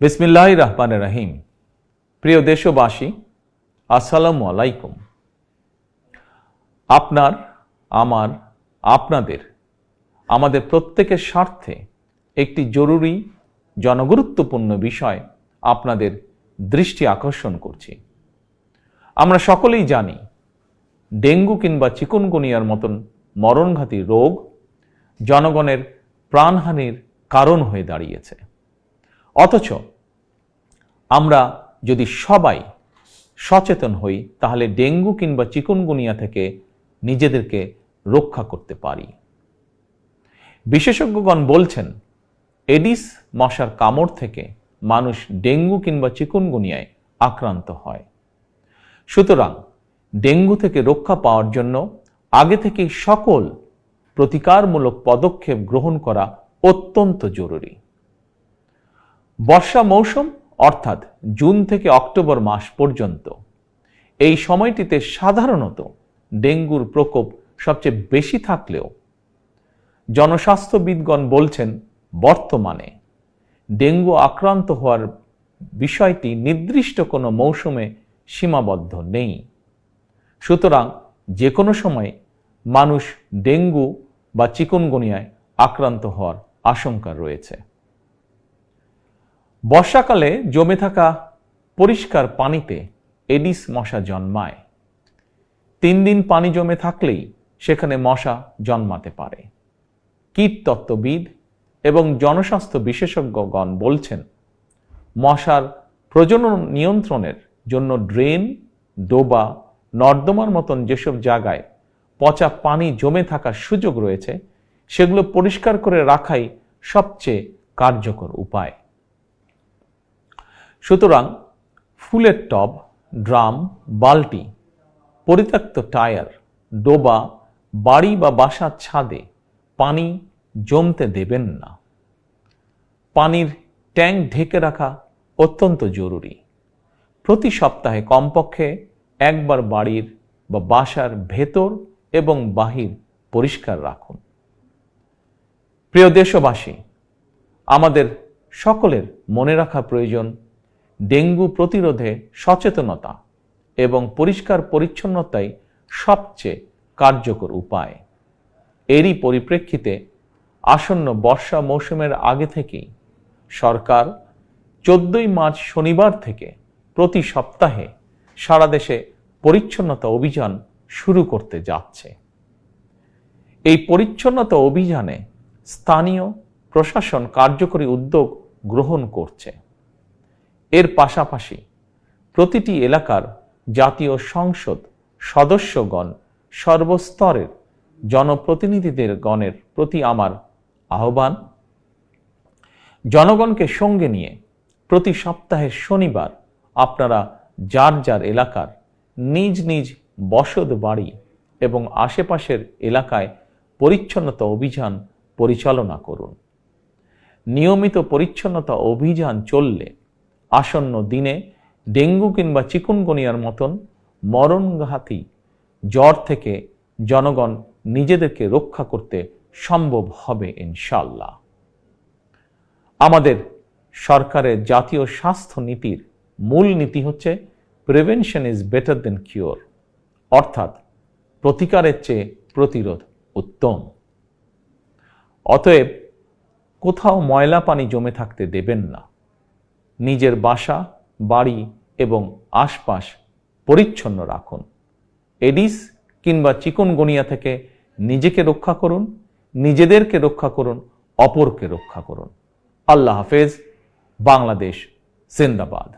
বিসমিল্লাহির রহমানির রহিম। প্রিয় দেশবাসী, আসসালামু আলাইকুম। আপনার, আমার, আপনাদের, আমাদের প্রত্যেকের স্বার্থে একটি জরুরি জনগুরুত্বপূর্ণ বিষয় আপনাদের দৃষ্টি আকর্ষণ করছি। আমরা সকলেই জানি ডেঙ্গু কিংবা চিকুনগুনিয়ার মতন মরণঘাতী রোগ জনগণের প্রাণহানির কারণ হয়ে দাঁড়িয়েছে। অথচ আমরা যদি সবাই সচেতন হই তাহলে ডেঙ্গু কিংবা চিকুনগুনিয়া থেকে নিজেদেরকে রক্ষা করতে পারি। বিশেষজ্ঞগণ বলছেন এডিস মশার কামড় থেকে মানুষ ডেঙ্গু কিংবা চিকুনগুনিয়ায় আক্রান্ত হয়। সুতরাং ডেঙ্গু থেকে রক্ষা পাওয়ার জন্য আগে থেকেই সকল প্রতিকারমূলক পদক্ষেপ গ্রহণ করা অত্যন্ত জরুরি। বর্ষা মৌসুম অর্থাৎ জুন থেকে অক্টোবর মাস পর্যন্ত এই সময়টিতে সাধারণত ডেঙ্গুর প্রকোপ সবচেয়ে বেশি থাকলেও জনস্বাস্থ্যবিদগণ বলছেন বর্তমানে ডেঙ্গু আক্রান্ত হওয়ার বিষয়টি নির্দিষ্ট কোনো মৌসুমে সীমাবদ্ধ নেই। সুতরাং যে কোনো সময় মানুষ ডেঙ্গু বা চিকুনগুনিয়ায় আক্রান্ত হওয়ার আশঙ্কা রয়েছে। বর্ষাকালে জমে থাকা পরিষ্কার পানিতে এডিস মশা জন্মায়। 3 দিন পানি জমে থাকলেই সেখানে মশা জন্মাতে পারে। কীটতত্ত্ববিদ এবং জনস্বাস্থ্য বিশেষজ্ঞগণ বলছেন মশার প্রজনন নিয়ন্ত্রণের জন্য ড্রেন, ডোবা, নর্দমার মতন যেসব জায়গায় পচা পানি জমে থাকার সুযোগ রয়েছে সেগুলো পরিষ্কার করে রাখাই সবচেয়ে কার্যকর উপায়। সুতরাং ফুলের টব, ড্রাম, বালতি, পরিত্যক্ত টায়ার, ডোবা, বাড়ি বা বাসার ছাদে পানি জমতে দেবেন না। পানির ট্যাঙ্ক ঢেকে রাখা অত্যন্ত জরুরি। প্রতি সপ্তাহে কমপক্ষে একবার বাড়ির বা বাসার ভেতর এবং বাহির পরিষ্কার রাখুন। প্রিয় দেশবাসী, আমাদের সকলের মনে রাখা প্রয়োজন ডেঙ্গু প্রতিরোধে সচেতনতা এবং পরিষ্কার পরিচ্ছন্নতাই সবচেয়ে কার্যকর উপায়। এরই পরিপ্রেক্ষিতে আসন্ন বর্ষা মৌসুমের আগে থেকেই সরকার 14 মার্চ শনিবার থেকে প্রতি সপ্তাহে সারা দেশে পরিচ্ছন্নতা অভিযান শুরু করতে যাচ্ছে। এই পরিচ্ছন্নতা অভিযানে স্থানীয় প্রশাসন কার্যকরী উদ্যোগ গ্রহণ করছে। এর পাশাপাশি প্রতিটি এলাকার জাতীয় সংসদ সদস্যগণ সর্বস্তরের জনপ্রতিনিধিদের গণের প্রতি আমার আহ্বান, জনগণকে সঙ্গে নিয়ে প্রতি সপ্তাহের শনিবার আপনারা যার যার এলাকার নিজ নিজ বসত বাড়ি এবং আশেপাশের এলাকায় পরিচ্ছন্নতা অভিযান পরিচালনা করুন। নিয়মিত পরিচ্ছন্নতা অভিযান চললে আসন্ন দিনে ডেঙ্গু কিংবা চিকুনগুনিয়ার মতন মরণঘাতী জ্বর থেকে জনগণ নিজেদেরকে রক্ষা করতে সম্ভব হবে ইনশাআল্লাহ। আমাদের সরকারের জাতীয় স্বাস্থ্য নীতির মূল নীতি হচ্ছে prevention is better then cure, অর্থাৎ প্রতিকারের চেয়ে প্রতিরোধ উত্তম। অতএব কোথাও ময়লা পানি জমে থাকতে দেবেন না। নিজের বাসা, বাড়ি এবং আশপাশ পরিচ্ছন্ন রাখুন। এডিস কিংবা চিকুনগুনিয়া থেকে নিজেকে রক্ষা করুন, নিজেদেরকে রক্ষা করুন, অপরকে রক্ষা করুন। আল্লাহ হাফেজ। বাংলাদেশ জিন্দাবাদ।